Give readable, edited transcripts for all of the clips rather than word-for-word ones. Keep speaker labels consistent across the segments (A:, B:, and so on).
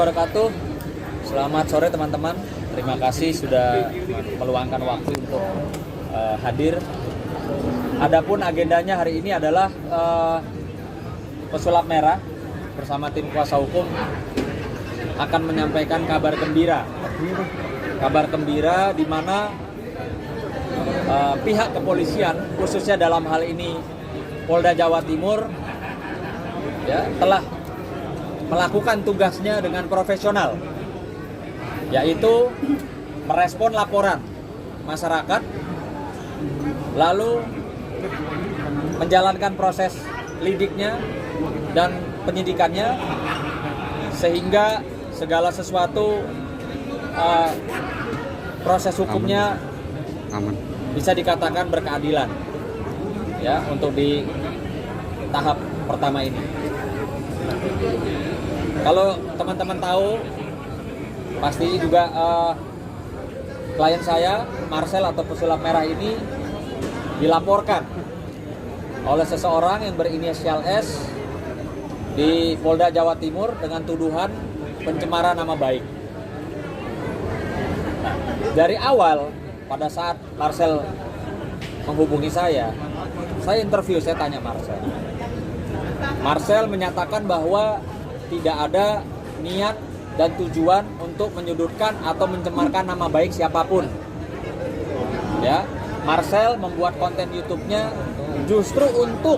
A: wabarakatuh. Selamat sore teman-teman. Terima kasih sudah meluangkan waktu untuk hadir. Adapun agendanya hari ini adalah Pesulap Merah bersama tim kuasa hukum akan menyampaikan kabar gembira. Kabar gembira di mana pihak kepolisian, khususnya dalam hal ini Polda Jawa Timur, ya, telah melakukan tugasnya dengan profesional, yaitu merespon laporan masyarakat, lalu menjalankan proses lidiknya dan penyidikannya, sehingga segala sesuatu proses hukumnya
B: aman,
A: bisa dikatakan berkeadilan, ya, untuk di tahap pertama ini. Kalau teman-teman tahu, pasti juga klien saya, Marcel atau Pesulap Merah ini dilaporkan oleh seseorang yang berinisial S di Polda Jawa Timur dengan tuduhan pencemaran nama baik. Nah, dari awal pada saat Marcel menghubungi saya interview, saya tanya Marcel. Marcel menyatakan bahwa tidak ada niat dan tujuan untuk menyudutkan atau mencemarkan nama baik siapapun. Ya, Marcel membuat konten YouTube-nya justru untuk,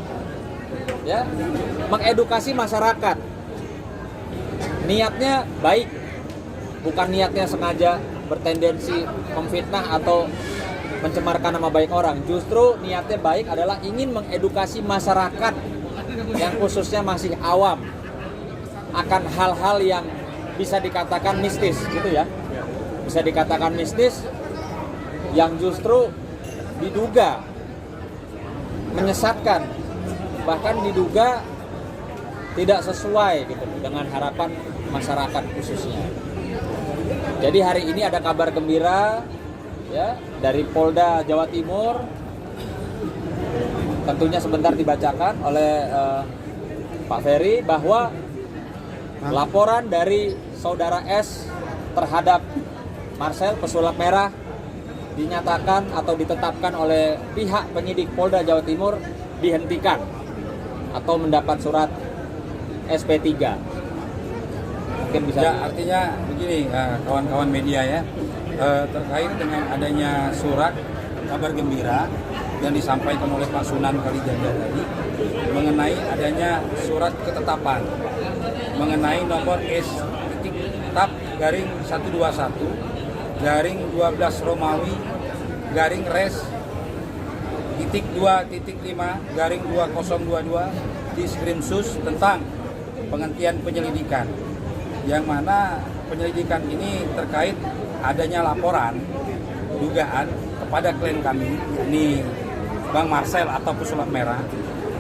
A: ya, mengedukasi masyarakat. Niatnya baik, bukan niatnya sengaja bertendensi memfitnah atau mencemarkan nama baik orang. Justru niatnya baik adalah ingin mengedukasi masyarakat yang khususnya masih awam akan hal-hal yang bisa dikatakan mistis, gitu ya. Bisa dikatakan mistis yang justru diduga menyesatkan, bahkan diduga tidak sesuai gitu dengan harapan masyarakat khususnya. Jadi hari ini ada kabar gembira, ya, dari Polda Jawa Timur. Tentunya sebentar dibacakan oleh Pak Ferry bahwa laporan dari saudara S terhadap Marcel Pesulap Merah dinyatakan atau ditetapkan oleh pihak penyidik Polda Jawa Timur dihentikan atau mendapat surat SP3. Mungkin bisa.
C: Ya, artinya begini, kawan-kawan media ya, terkait dengan adanya surat kabar gembira yang disampaikan oleh Pak Sunan Kalijaga tadi mengenai adanya surat ketetapan mengenai nomor S-121-Res-2.5-2022 di Skrimsus tentang penghentian penyelidikan, yang mana penyelidikan ini terkait adanya laporan dugaan kepada klien kami, yakni Bang Marcel atau Pesulap Merah,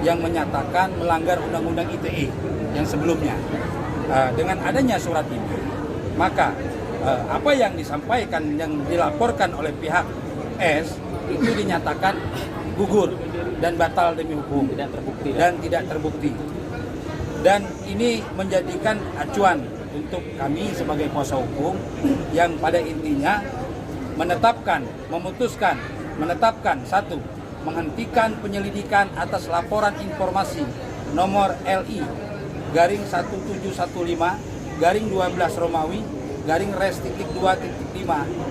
C: yang menyatakan melanggar Undang-Undang ITE yang sebelumnya. Dengan adanya surat ini, maka apa yang disampaikan, yang dilaporkan oleh pihak S itu dinyatakan gugur dan batal demi hukum,
A: Tidak terbukti,
C: dan tidak terbukti. Dan ini menjadikan acuan untuk kami sebagai kuasa hukum yang pada intinya menetapkan satu, menghentikan penyelidikan atas laporan informasi nomor LI garing 1715 Romawi garing Res.2.5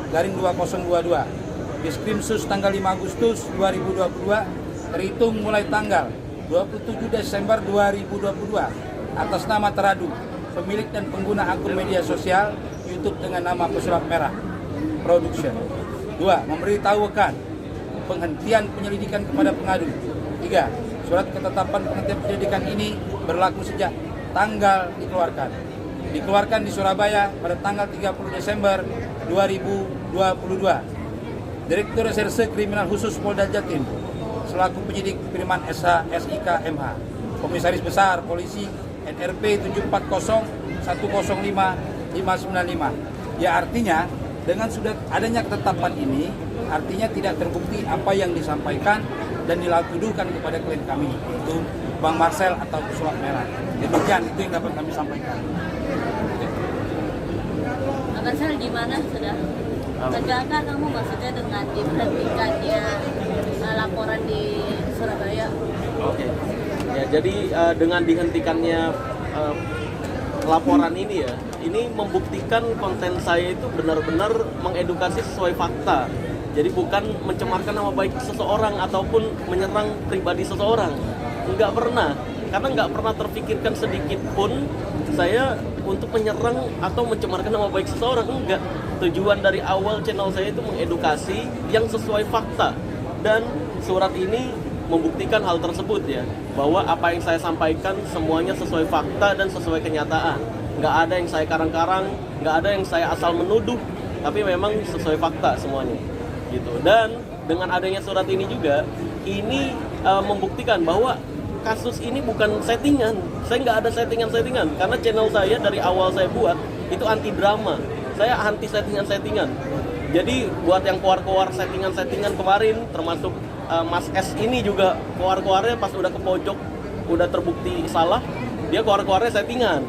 C: garing 2022 di Skrimsus tanggal 5 Agustus 2022 terhitung mulai tanggal 27 Desember 2022 atas nama teradu pemilik dan pengguna akun media sosial YouTube dengan nama Pesulap Merah Production. 2. Memberitahukan penghentian penyelidikan kepada pengadu. 3. Surat ketetapan penghentian penyelidikan ini berlaku sejak tanggal dikeluarkan di Surabaya pada tanggal 30 Desember 2022. Direktur Reserse Kriminal Khusus Polda Jatim selaku penyidik Firman SH SIK MH, Komisaris Besar Polisi NRP 740105-595. Ya, artinya dengan sudah adanya ketetapan ini, artinya tidak terbukti apa yang disampaikan dan dituduhkan kepada klien kami, yaitu Bang Marcel atau Pesulap Merah. Demikian, itu yang dapat kami sampaikan.
B: Marcel gimana sudah? Tegakkah kamu maksudnya dengan diberhentikannya laporan di Surabaya?
D: Oke. Ya, jadi dengan dihentikannya laporan ini ya, ini membuktikan konten saya itu benar-benar mengedukasi sesuai fakta. Jadi bukan mencemarkan nama baik seseorang ataupun menyerang pribadi seseorang. Nggak pernah. Karena nggak pernah terpikirkan sedikit pun saya untuk menyerang atau mencemarkan nama baik seseorang. Enggak. Tujuan dari awal channel saya itu mengedukasi yang sesuai fakta. Dan surat ini membuktikan hal tersebut ya, bahwa apa yang saya sampaikan semuanya sesuai fakta dan sesuai kenyataan. Nggak ada yang saya karang-karang, nggak ada yang saya asal menuduh, tapi memang sesuai fakta semuanya gitu. Dan dengan adanya surat ini juga, ini membuktikan bahwa kasus ini bukan settingan. Saya nggak ada settingan-settingan, karena channel saya dari awal saya buat itu anti drama, saya anti settingan-settingan. Jadi buat yang keluar-keluar settingan-settingan kemarin, termasuk Mas S ini juga keluar-keluarnya pas udah ke pojok, udah terbukti salah, dia keluar-keluarnya settingan.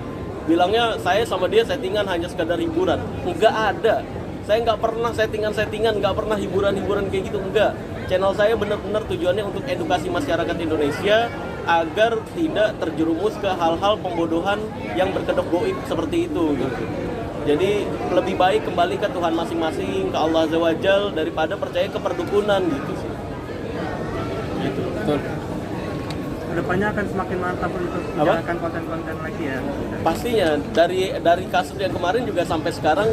D: Bilangnya saya sama dia settingan hanya sekadar hiburan. Enggak ada. Saya nggak pernah settingan-settingan, nggak pernah hiburan-hiburan kayak gitu, enggak. Channel saya benar-benar tujuannya untuk edukasi masyarakat Indonesia agar tidak terjerumus ke hal-hal pembodohan yang berkedok goib seperti itu gitu. Jadi lebih baik kembali ke Tuhan masing-masing, ke Allah Azza wa Jal, daripada percaya ke perdukunan gitu sih. Gitu.
A: Betul.
E: Kedepannya akan semakin mantap untuk menjalankan konten-konten lagi ya.
D: Pastinya dari kasus yang kemarin juga sampai sekarang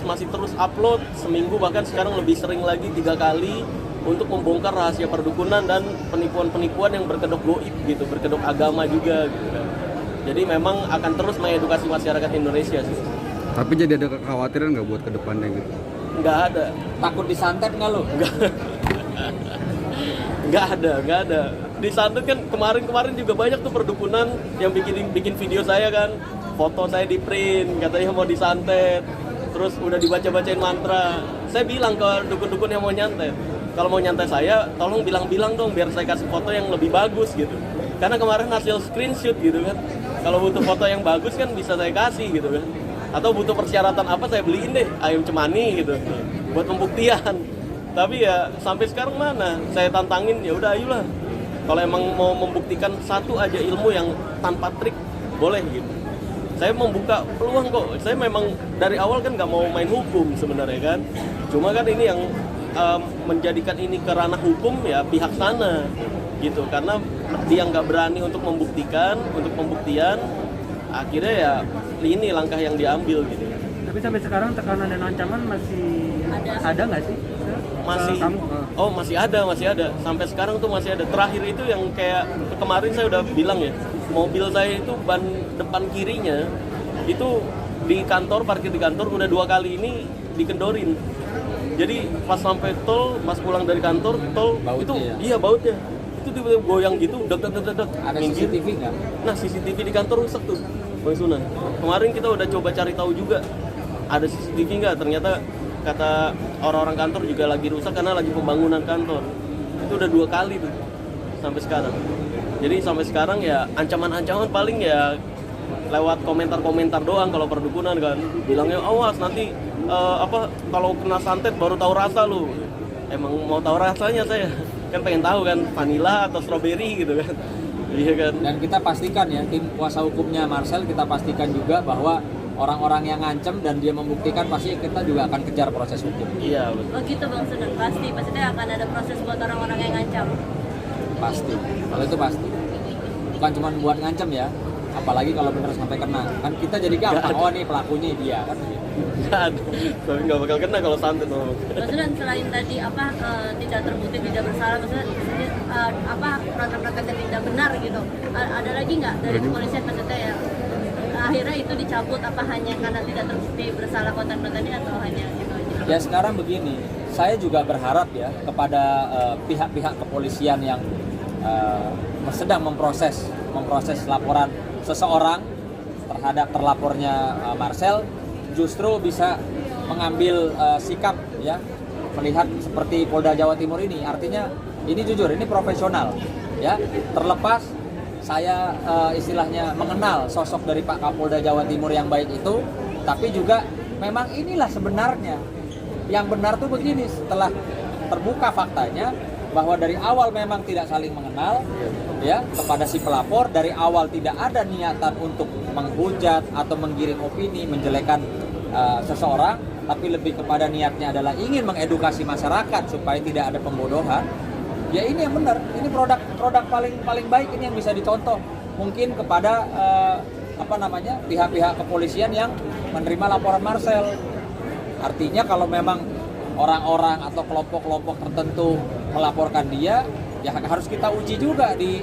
D: masih terus upload seminggu, bahkan sekarang lebih sering lagi 3 kali untuk membongkar rahasia perdukunan dan penipuan-penipuan yang berkedok goib gitu, berkedok agama juga gitu kan. Jadi memang akan terus mengedukasi masyarakat Indonesia sih.
F: Tapi jadi ada kekhawatiran nggak buat kedepannya gitu?
D: Nggak ada.
A: Takut disantet nggak lo?
D: Nggak ada. Disantet kan kemarin juga banyak tuh perdukunan yang bikin video saya kan, foto saya di print, katanya mau disantet, terus udah dibaca-bacain mantra. Saya bilang ke dukun-dukun yang mau nyantet, kalau mau nyantet saya, tolong bilang-bilang dong biar saya kasih foto yang lebih bagus gitu. Karena kemarin hasil screenshot gitu kan, kalau butuh foto yang bagus kan bisa saya kasih gitu kan. Atau butuh persyaratan apa saya beliin deh ayam cemani gitu buat pembuktian. Tapi ya sampai sekarang mana saya tantangin, ya udah ayolah, kalau emang mau membuktikan satu aja ilmu yang tanpa trik boleh gitu. Saya membuka peluang kok. Saya memang dari awal kan nggak mau main hukum sebenarnya kan, cuma kan ini yang menjadikan ini ke ranah hukum ya pihak sana gitu, karena dia nggak berani untuk membuktikan, untuk pembuktian, akhirnya ya ini langkah yang diambil gitu.
E: Tapi sampai sekarang tekanan dan ancaman masih ada nggak sih?
D: Masih
E: Kamu?
D: masih ada sampai sekarang tuh masih ada. Terakhir itu yang kayak kemarin saya udah bilang ya, mobil saya itu ban depan kirinya itu di kantor, parkir di kantor udah 2 kali ini dikendorin. Jadi pas sampai tol, pas pulang dari kantor tol
A: Bautnya
D: itu
A: ya?
D: iya bautnya itu tiba-tiba goyang gitu, deg.
A: Ada
D: Minggir.
A: CCTV nggak?
D: Nah CCTV di kantor rusak tuh Bang Sunan. Kemarin kita udah coba cari tahu juga ada CCTV nggak, ternyata kata orang-orang kantor juga lagi rusak karena lagi pembangunan kantor. Itu udah 2 kali tuh sampai sekarang. Jadi sampai sekarang ya ancaman-ancaman paling ya lewat komentar-komentar doang kalau perdukunan kan. Bilangnya awas nanti kalau kena santet baru tahu rasa lu. Emang mau tahu rasanya saya. Kan pengen tahu kan vanilla atau strawberry gitu kan. Iya kan.
A: Dan kita pastikan ya, tim kuasa hukumnya Marcel, kita pastikan juga bahwa orang-orang yang ngancem dan dia membuktikan, pasti kita juga akan kejar proses hukum.
D: Iya betul.
B: Oh gitu Bang Sunan, pastinya akan ada proses buat orang-orang yang ngancam.
A: Pasti, kalau itu pasti. Bukan cuma buat ngancem ya, apalagi kalau benar sampai kena. Kan kita jadi gampang, oh nih pelakunya dia kan.
D: Nggak ada. Tapi nggak bakal kena kalau santet memang.
B: Bang Sunan, selain tadi tidak terbukti tidak bersalah, maksudnya program-program yang tidak benar gitu, ada lagi nggak dari kepolisian maksudnya ya akhirnya itu dicabut, apa hanya karena tidak terbukti bersalah konten-kontennya atau hanya gitu aja?
A: Ya sekarang begini, saya juga berharap ya kepada pihak-pihak kepolisian yang sedang memproses laporan seseorang terhadap terlapornya Marcel, justru bisa mengambil sikap ya, melihat seperti Polda Jawa Timur ini. Artinya ini jujur, ini profesional ya, terlepas saya istilahnya mengenal sosok dari Pak Kapolda Jawa Timur yang baik itu, tapi juga memang inilah sebenarnya. Yang benar tuh begini, setelah terbuka faktanya bahwa dari awal memang tidak saling mengenal, ya, kepada si pelapor dari awal tidak ada niatan untuk menghujat atau menggiring opini, menjelekan seseorang, tapi lebih kepada niatnya adalah ingin mengedukasi masyarakat supaya tidak ada pembodohan. Ya ini yang benar, ini produk paling baik ini yang bisa dicontoh mungkin kepada pihak-pihak kepolisian yang menerima laporan Marcel. Artinya kalau memang orang-orang atau kelompok-kelompok tertentu melaporkan dia, ya harus kita uji juga di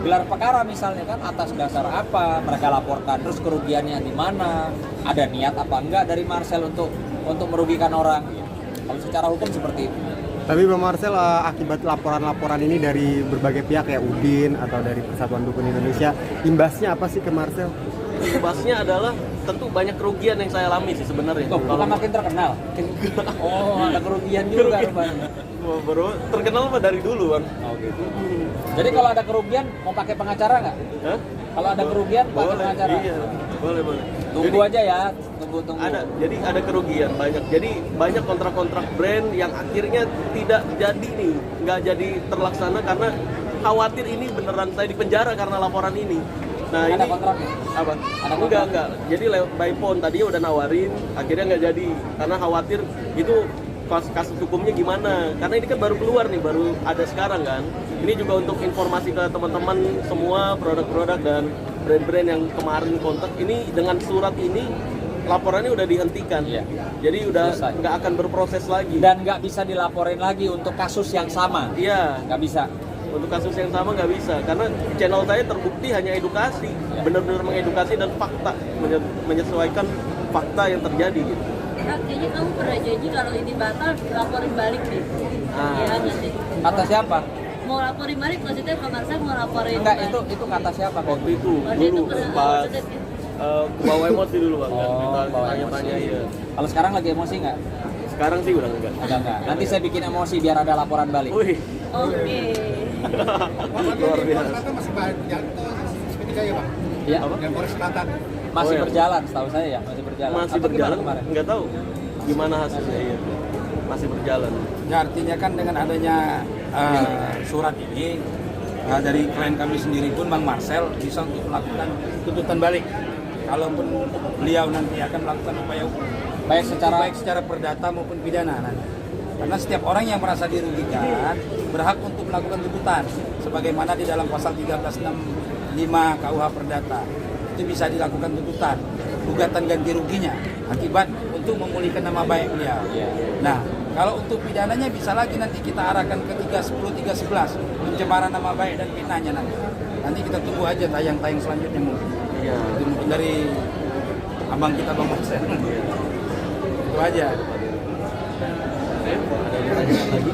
A: gelar perkara misalnya kan, atas dasar apa mereka laporkan, terus kerugiannya di mana, ada niat apa enggak dari Marcel untuk merugikan orang. Kalau secara hukum seperti itu.
G: Tapi Bang Marcel, akibat laporan-laporan ini dari berbagai pihak ya, Udin atau dari Persatuan Dukun Indonesia, imbasnya apa sih ke Marcel?
D: Imbasnya adalah tentu banyak kerugian yang saya alami sih sebenarnya.
A: Tuh, bukan makin terkenal. Oh, ada kerugian juga rupanya.
D: Baru terkenal mah dari dulu, Bang.
A: Oh gitu. Jadi kalau ada kerugian mau pakai pengacara nggak?
D: Hah?
A: Kalau ada kerugian pakai
D: Boleh,
A: pengacara.
D: iya. Boleh.
A: Tunggu
D: Jadi,
A: aja ya, tunggu.
D: jadi ada kerugian banyak. Jadi banyak kontrak-kontrak brand yang akhirnya tidak jadi nih, nggak jadi terlaksana karena khawatir ini beneran saya dipenjara karena laporan ini. Nah,
A: Ada
D: ini
A: kontraknya?
D: apa?
A: Ada kontrak?
D: Enggak. Jadi lewat by phone tadinya udah nawarin, akhirnya nggak jadi karena khawatir itu kasus hukumnya gimana. Karena ini kan baru keluar nih, baru ada sekarang kan. Ini juga untuk informasi ke teman-teman semua produk-produk dan brand-brand yang kemarin kontak ini dengan surat ini laporannya udah dihentikan.
A: Iya.
D: Jadi udah
A: Selesai.
D: nggak akan berproses lagi.
A: Dan nggak bisa dilaporin lagi untuk kasus yang sama.
D: Iya.
A: Nggak bisa.
D: Untuk kasus yang sama nggak bisa karena channel saya terbukti hanya edukasi, benar-benar mengedukasi dan fakta, menyesuaikan fakta yang terjadi gitu.
B: Kak, kayaknya kamu pernah janji kalau ini batal laporin balik nih. Iya nggak sih?
A: Kata siapa?
B: Mau laporin balik maksudnya Pak Marcel mau laporin
A: Enggak,
B: balik.
A: itu kata siapa?
D: Waktu itu
B: Waktu itu
D: dulu
B: pernah
D: pas
B: maksudnya,
D: bawa emosi dulu Bang.
A: Oh, bawa
D: Tanya-tanya
A: emosi.
D: ya.
A: Kalau sekarang lagi emosi nggak?
D: Sekarang sih udah enggak.
A: Enggak. Nanti saya bikin emosi biar ada laporan balik.
D: Wih,
B: Oke.
D: luar biasa.
H: masih berjalan atau seperti ya Bang?
A: Ya,
D: Apa?
H: Yang Polres Selatan.
A: masih
D: Oh, iya.
A: berjalan, setahu saya ya, masih berjalan.
D: Masih
A: Atau gimana
D: berjalan?
A: kemarin?
D: Enggak tahu gimana hasilnya ya. Masih berjalan.
C: Ya artinya kan dengan adanya surat ini dari klien kami sendiri pun Bang Marcel bisa untuk melakukan tuntutan balik. Kalaupun beliau nanti akan melakukan upaya hukum,
A: Baik
C: baik secara perdata maupun pidana nanti. Karena setiap orang yang merasa dirugikan berhak untuk melakukan tuntutan sebagaimana di dalam pasal 1365 KUH Perdata. Itu bisa dilakukan tuntutan, gugatan ganti ruginya akibat untuk memulihkan nama baik beliau.
A: Iya.
C: Nah, kalau untuk pidananya bisa lagi nanti kita arahkan ke 310 311 pencemaran nama baik dan fitnahnya nanti. Nanti kita tunggu aja tayang-tayang selanjutnya mungkin.
D: Iya.
C: Itu mungkin dari abang kita Bang Marcel. Itu aja.
D: Ada yang ditanyakan lagi?